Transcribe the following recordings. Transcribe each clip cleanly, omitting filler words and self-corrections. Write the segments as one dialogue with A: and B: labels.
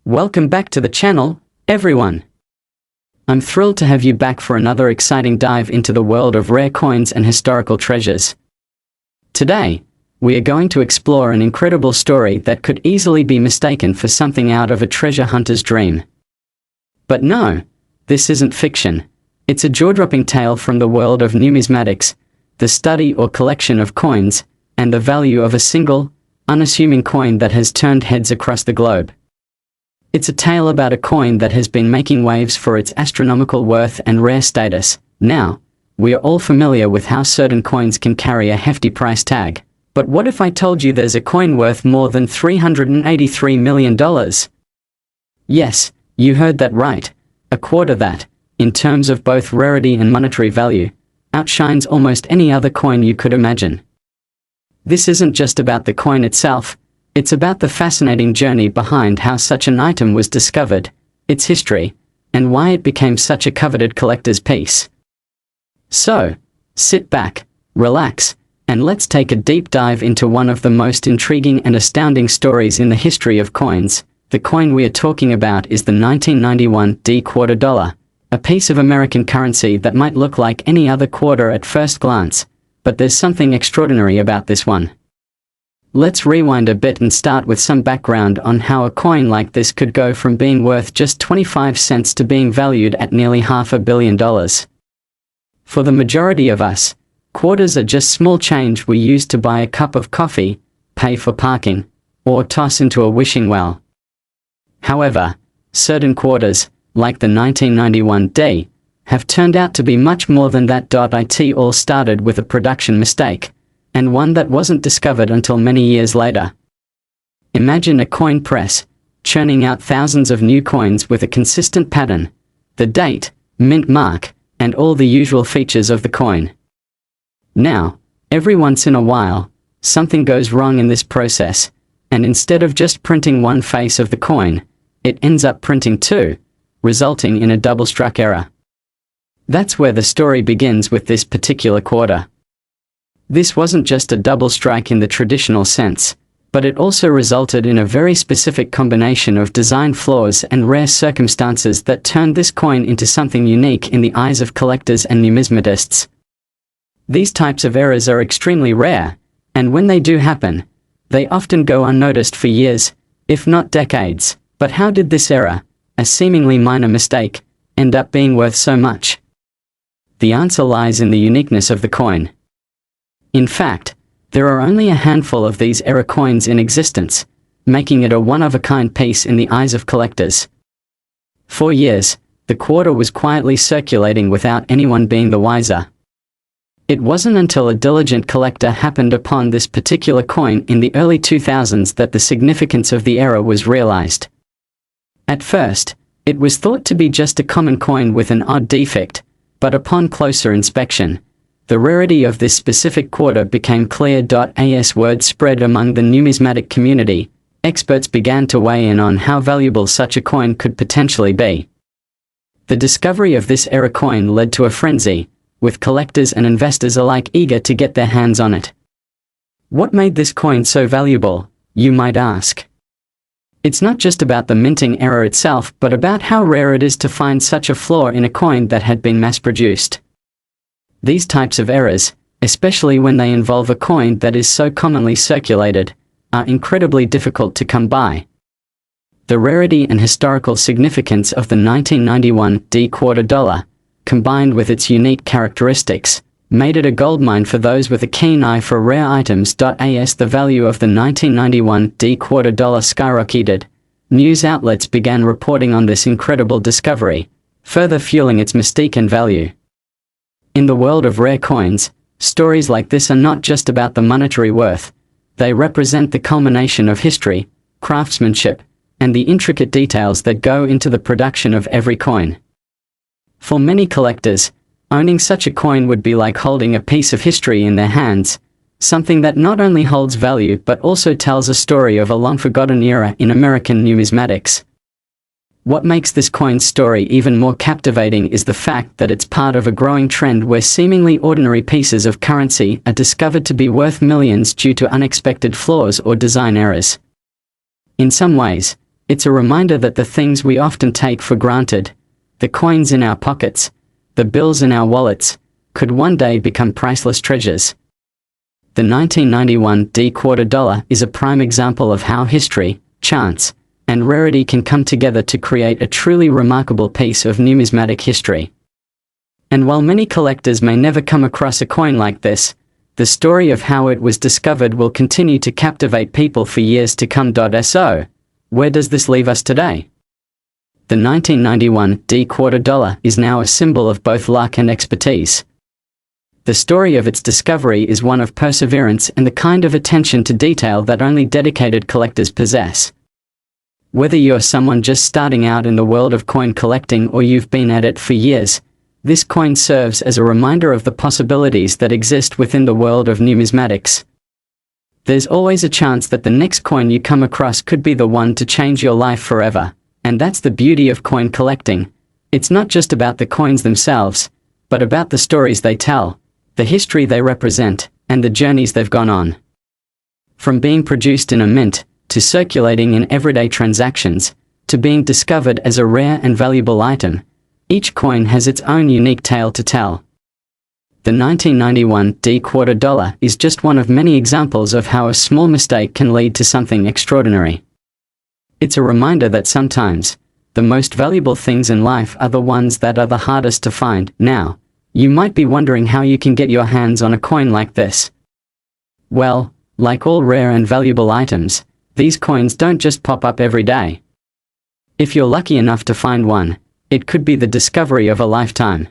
A: Welcome back to the channel, everyone. I'm thrilled to have you back for another exciting dive into the world of rare coins and historical treasures. Today, we are going to explore an incredible story that could easily be mistaken for something out of a treasure hunter's dream. But no, this isn't fiction. It's a jaw-dropping tale from the world of numismatics, the study or collection of coins, and the value of a single, unassuming coin that has turned heads across the globe. It's a tale about a coin that has been making waves for its astronomical worth and rare status. Now, we are all familiar with how certain coins can carry a hefty price tag. But what if I told you there's a coin worth more than $383 million? Yes, you heard that right. A quarter that, in terms of both rarity and monetary value, outshines almost any other coin you could imagine. This isn't just about the coin itself. It's about the fascinating journey behind how such an item was discovered, its history, and why it became such a coveted collector's piece. So, sit back, relax, and let's take a deep dive into one of the most intriguing and astounding stories in the history of coins. The coin we are talking about is the 1991 D quarter dollar, a piece of American currency that might look like any other quarter at first glance, but there's something extraordinary about this one. Let's rewind a bit and start with some background on how a coin like this could go from being worth just 25 cents to being valued at nearly $500 million. For the majority of us, quarters are just small change we use to buy a cup of coffee, pay for parking, or toss into a wishing well. However, certain quarters, like the 1991 D, have turned out to be much more than that. It all started with a production mistake, and one that wasn't discovered until many years later. Imagine a coin press, churning out thousands of new coins with a consistent pattern, the date, mint mark, and all the usual features of the coin. Now, every once in a while, something goes wrong in this process, and instead of just printing one face of the coin, it ends up printing two, resulting in a double-struck error. That's where the story begins with this particular quarter. This wasn't just a double strike in the traditional sense, but it also resulted in a very specific combination of design flaws and rare circumstances that turned this coin into something unique in the eyes of collectors and numismatists. These types of errors are extremely rare, and when they do happen, they often go unnoticed for years, if not decades. But how did this error, a seemingly minor mistake, end up being worth so much? The answer lies in the uniqueness of the coin. In fact, there are only a handful of these error coins in existence, making it a one-of-a-kind piece in the eyes of collectors. For years, the quarter was quietly circulating without anyone being the wiser. It wasn't until a diligent collector happened upon this particular coin in the early 2000s that the significance of the error was realized. At first, it was thought to be just a common coin with an odd defect, but upon closer inspection, the rarity of this specific quarter became clear. As word spread among the numismatic community, experts began to weigh in on how valuable such a coin could potentially be. The discovery of this error coin led to a frenzy, with collectors and investors alike eager to get their hands on it. What made this coin so valuable, you might ask? It's not just about the minting error itself, but about how rare it is to find such a flaw in a coin that had been mass-produced. These types of errors, especially when they involve a coin that is so commonly circulated, are incredibly difficult to come by. The rarity and historical significance of the 1991 D quarter dollar, combined with its unique characteristics, made it a goldmine for those with a keen eye for rare items. As the value of the 1991 D quarter dollar skyrocketed, news outlets began reporting on this incredible discovery, further fueling its mystique and value. In the world of rare coins, stories like this are not just about the monetary worth. They represent the culmination of history, craftsmanship, and the intricate details that go into the production of every coin. For many collectors, owning such a coin would be like holding a piece of history in their hands, something that not only holds value but also tells a story of a long-forgotten era in American numismatics. What makes this coin's story even more captivating is the fact that it's part of a growing trend where seemingly ordinary pieces of currency are discovered to be worth millions due to unexpected flaws or design errors. In some ways, It's a reminder that the things we often take for granted, the coins in our pockets, the bills in our wallets, could one day become priceless treasures. The 1991 D quarter dollar is a prime example of how history, chance, and rarity can come together to create a truly remarkable piece of numismatic history. And while many collectors may never come across a coin like this, the story of how it was discovered will continue to captivate people for years to come. So, where does this leave us today? The 1991 D quarter dollar is now a symbol of both luck and expertise. The story of its discovery is one of perseverance and the kind of attention to detail that only dedicated collectors possess. Whether you're someone just starting out in the world of coin collecting or you've been at it for years, this coin serves as a reminder of the possibilities that exist within the world of numismatics. There's always a chance that the next coin you come across could be the one to change your life forever, and that's the beauty of coin collecting. It's not just about the coins themselves, but about the stories they tell, the history they represent, and the journeys they've gone on. From being produced in a mint, to circulating in everyday transactions, to being discovered as a rare and valuable item, each coin has its own unique tale to tell. The 1991 D quarter dollar is just one of many examples of how a small mistake can lead to something extraordinary. It's a reminder that sometimes, the most valuable things in life are the ones that are the hardest to find. Now, you might be wondering how you can get your hands on a coin like this. Well, like all rare and valuable items, these coins don't just pop up every day. If you're lucky enough to find one, it could be the discovery of a lifetime.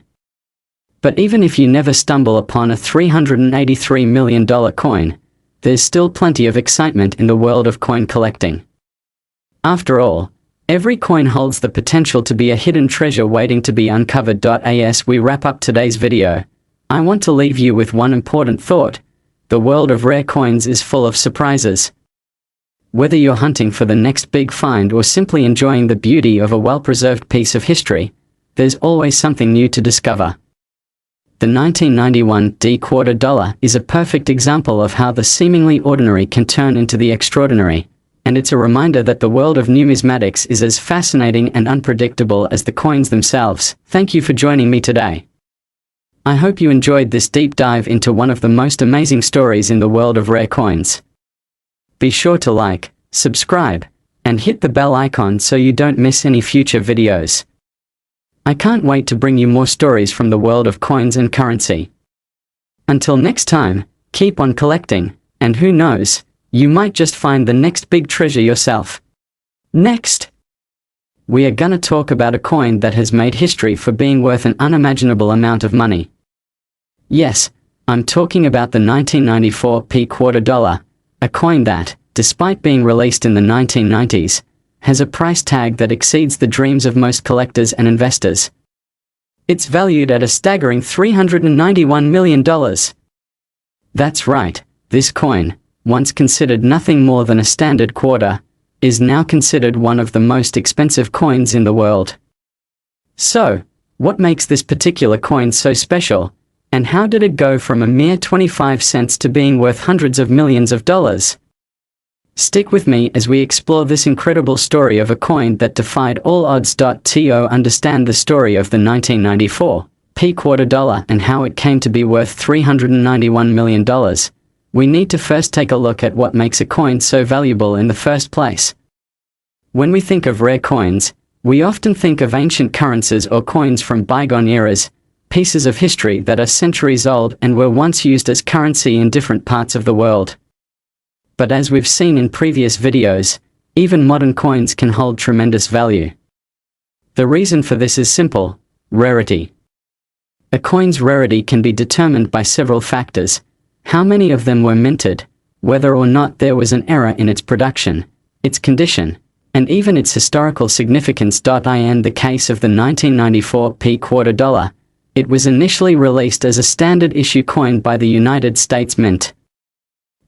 A: But even if you never stumble upon a $383 million coin, there's still plenty of excitement in the world of coin collecting. After all, every coin holds the potential to be a hidden treasure waiting to be uncovered. As we wrap up today's video, I want to leave you with one important thought: the world of rare coins is full of surprises. Whether you're hunting for the next big find or simply enjoying the beauty of a well-preserved piece of history, there's always something new to discover. The 1991 D quarter dollar is a perfect example of how the seemingly ordinary can turn into the extraordinary, and it's a reminder that the world of numismatics is as fascinating and unpredictable as the coins themselves. Thank you for joining me today. I hope you enjoyed this deep dive into one of the most amazing stories in the world of rare coins. Be sure to like, subscribe, and hit the bell icon so you don't miss any future videos. I can't wait to bring you more stories from the world of coins and currency. Until next time, keep on collecting, and who knows, you might just find the next big treasure yourself. Next, we are gonna talk about a coin that has made history for being worth an unimaginable amount of money. Yes, I'm talking about the 1994 P quarter dollar, a coin that, despite being released in the 1990s, has a price tag that exceeds the dreams of most collectors and investors. It's valued at a staggering $391 million. That's right, this coin, once considered nothing more than a standard quarter, is now considered one of the most expensive coins in the world. So, what makes this particular coin so special, and how did it go from a mere 25 cents to being worth hundreds of millions of dollars? Stick with me as we explore this incredible story of a coin that defied all odds. To understand the story of the 1994 P quarter dollar and how it came to be worth $391 million, we need to first take a look at what makes a coin so valuable in the first place. When we think of rare coins, we often think of ancient currencies or coins from bygone eras, pieces of history that are centuries old and were once used as currency in different parts of the world. But as we've seen in previous videos, even modern coins can hold tremendous value. The reason for this is simple: rarity. A coin's rarity can be determined by several factors: how many of them were minted, whether or not there was an error in its production, its condition, and even its historical significance. In the case of the 1994 P quarter dollar, it was initially released as a standard issue coin by the United States Mint.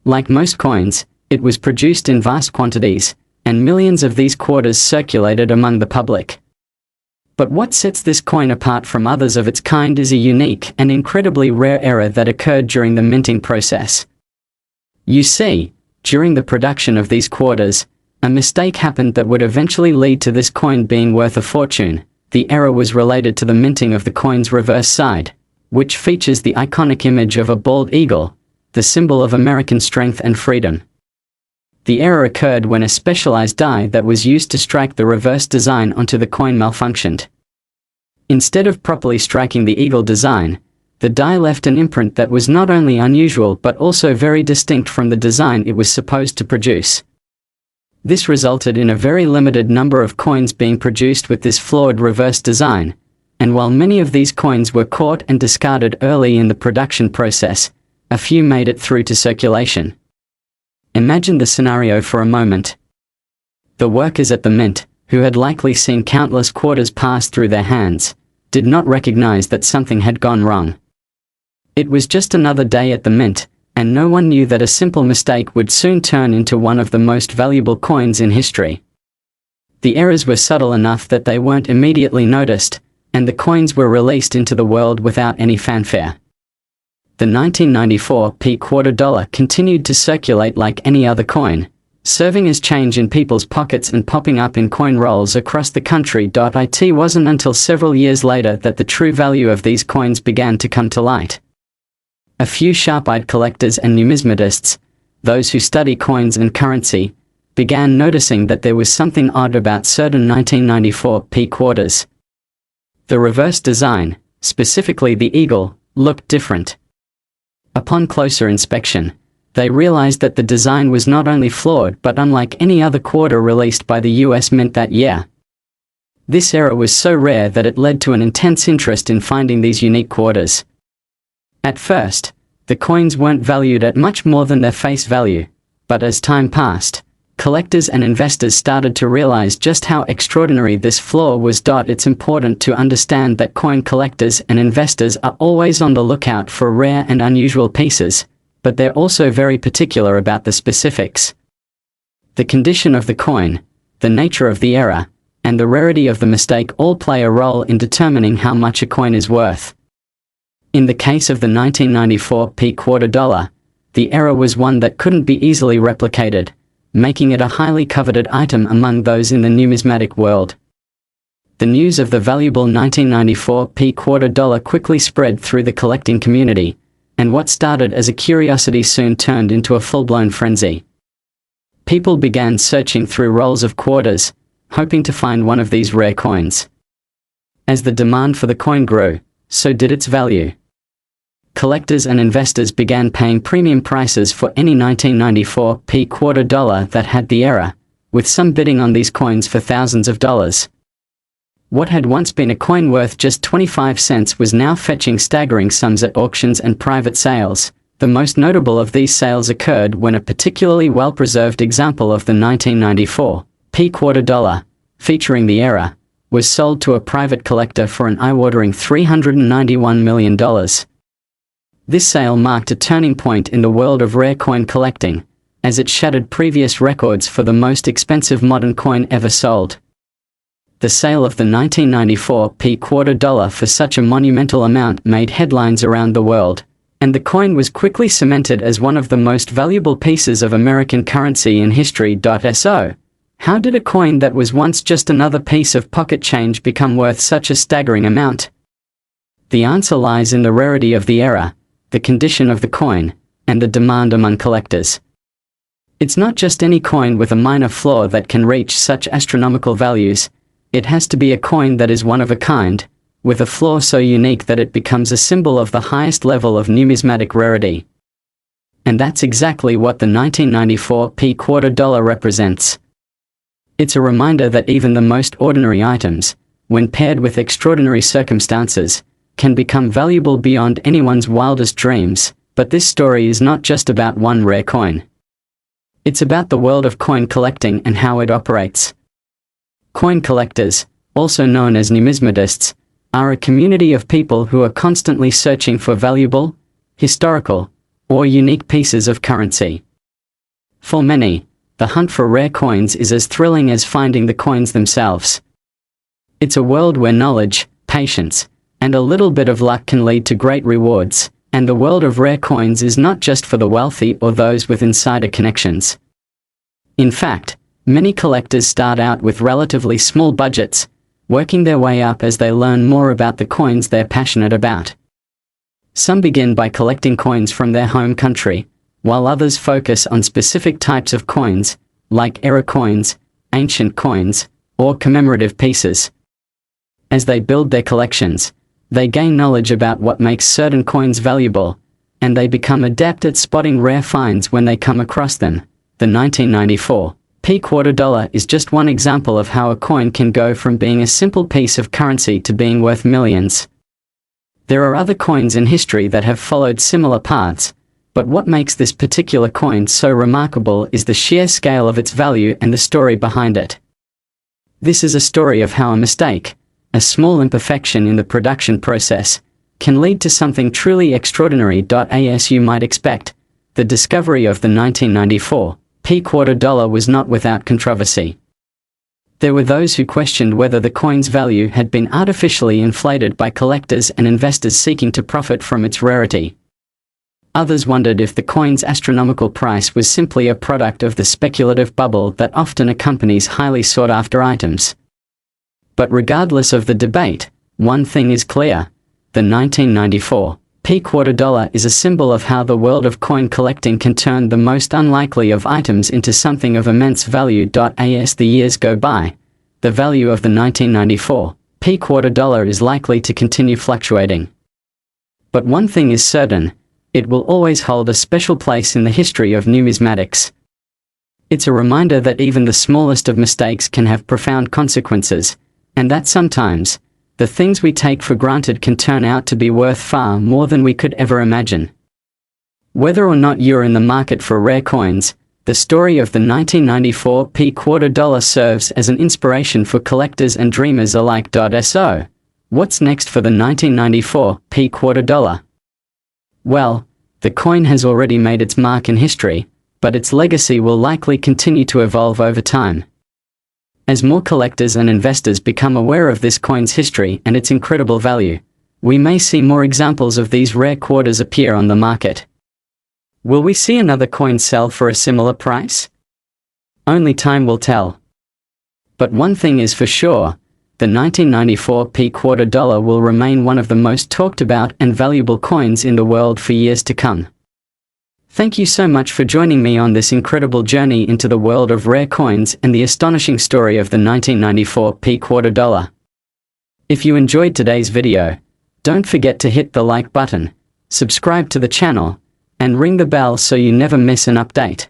A: Like most coins, it was produced in vast quantities, and millions of these quarters circulated among the public. But what sets this coin apart from others of its kind is a unique and incredibly rare error that occurred during the minting process. You see, during the production of these quarters, A mistake happened that would eventually lead to this coin being worth a fortune. The error was related to the minting of the coin's reverse side, which features the iconic image of a bald eagle, the symbol of American strength and freedom. The error occurred when a specialized die that was used to strike the reverse design onto the coin malfunctioned. Instead of properly striking the eagle design, the die left an imprint that was not only unusual but also very distinct from the design it was supposed to produce. This resulted in a very limited number of coins being produced with this flawed reverse design, and while many of these coins were caught and discarded early in the production process, a few made it through to circulation. Imagine the scenario for a moment. The workers at the mint, who had likely seen countless quarters pass through their hands, did not recognize that something had gone wrong. It was just another day at the mint, and no one knew that a simple mistake would soon turn into one of the most valuable coins in history. The errors were subtle enough that they weren't immediately noticed, and the coins were released into the world without any fanfare. The 1994 quarter dollar continued to circulate like any other coin, serving as change in people's pockets and popping up in coin rolls across the country. It wasn't until several years later that the true value of these coins began to come to light. A few sharp-eyed collectors and numismatists, those who study coins and currency, began noticing that there was something odd about certain 1994 quarters. The reverse design, specifically the eagle, looked different. Upon closer inspection, they realized that the design was not only flawed but unlike any other quarter released by the US Mint that year. This error was so rare that it led to an intense interest in finding these unique quarters. At first, the coins weren't valued at much more than their face value, but as time passed, collectors and investors started to realize just how extraordinary this flaw was. It's important to understand that coin collectors and investors are always on the lookout for rare and unusual pieces, but they're also very particular about the specifics. The condition of the coin, the nature of the error, and the rarity of the mistake all play a role in determining how much a coin is worth. In the case of the 1994 quarter dollar, the error was one that couldn't be easily replicated, making it a highly coveted item among those in the numismatic world. The news of the valuable 1994 quarter dollar quickly spread through the collecting community, and what started as a curiosity soon turned into a full-blown frenzy. People began searching through rolls of quarters, hoping to find one of these rare coins. As the demand for the coin grew, so did its value. Collectors and investors began paying premium prices for any 1994 quarter dollar that had the error, with some bidding on these coins for thousands of dollars. What had once been a coin worth just 25 cents was now fetching staggering sums at auctions and private sales. The most notable of these sales occurred when a particularly well-preserved example of the 1994 quarter dollar, featuring the error, was sold to a private collector for an eye-watering $391 million. This sale marked a turning point in the world of rare coin collecting, as it shattered previous records for the most expensive modern coin ever sold. The sale of the 1994 quarter dollar for such a monumental amount made headlines around the world, and the coin was quickly cemented as one of the most valuable pieces of American currency in history. So, how did a coin that was once just another piece of pocket change become worth such a staggering amount? The answer lies in the rarity of the error, the condition of the coin, and the demand among collectors. It's not just any coin with a minor flaw that can reach such astronomical values. It has to be a coin that is one of a kind, with a flaw so unique that it becomes a symbol of the highest level of numismatic rarity. And that's exactly what the 1994 quarter dollar represents. It's a reminder that even the most ordinary items, when paired with extraordinary circumstances, can become valuable beyond anyone's wildest dreams. But this story is not just about one rare coin. It's about the world of coin collecting and how it operates. Coin collectors, also known as numismatists, are a community of people who are constantly searching for valuable, historical, or unique pieces of currency. For many, the hunt for rare coins is as thrilling as finding the coins themselves. It's a world where knowledge, patience, and a little bit of luck can lead to great rewards, and the world of rare coins is not just for the wealthy or those with insider connections. In fact, Many collectors start out with relatively small budgets, working their way up as they learn more about the coins they're passionate about. Some begin by collecting coins from their home country, while others focus on specific types of coins, like era coins, ancient coins, or commemorative pieces. As they build their collections, they gain knowledge about what makes certain coins valuable, and they become adept at spotting rare finds when they come across them. The 1994 P quarter dollar is just one example of how a coin can go from being a simple piece of currency to being worth millions. There are other coins in history that have followed similar paths, but what makes this particular coin so remarkable is the sheer scale of its value and the story behind it. This is a story of how a mistake, a small imperfection in the production process, can lead to something truly extraordinary. As you might expect, the discovery of the 1994 P quarter dollar was not without controversy. There were those who questioned whether the coin's value had been artificially inflated by collectors and investors seeking to profit from its rarity. Others wondered if the coin's astronomical price was simply a product of the speculative bubble that often accompanies highly sought-after items. But regardless of the debate, one thing is clear: the 1994 P quarter dollar is a symbol of how the world of coin collecting can turn the most unlikely of items into something of immense value. As the years go by, the value of the 1994 P quarter dollar is likely to continue fluctuating. But one thing is certain: it will always hold a special place in the history of numismatics. It's a reminder that even the smallest of mistakes can have profound consequences, and that sometimes, the things we take for granted can turn out to be worth far more than we could ever imagine. Whether or not you're in the market for rare coins, the story of the 1994 P quarter dollar serves as an inspiration for collectors and dreamers alike. So, what's next for the 1994 P quarter dollar? Well, the coin has already made its mark in history, but its legacy will likely continue to evolve over time. As more collectors and investors become aware of this coin's history and its incredible value, we may see more examples of these rare quarters appear on the market. Will we see another coin sell for a similar price? Only time will tell. But one thing is for sure: the 1994 P quarter dollar will remain one of the most talked about and valuable coins in the world for years to come. Thank you so much for joining me on this incredible journey into the world of rare coins and the astonishing story of the 1994 P quarter dollar. If you enjoyed today's video, don't forget to hit the like button, subscribe to the channel, and ring the bell so you never miss an update.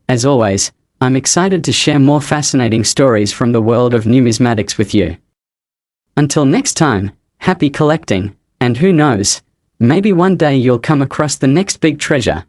A: As always, I'm excited to share more fascinating stories from the world of numismatics with you. Until next time, happy collecting, and who knows, maybe one day you'll come across the next big treasure.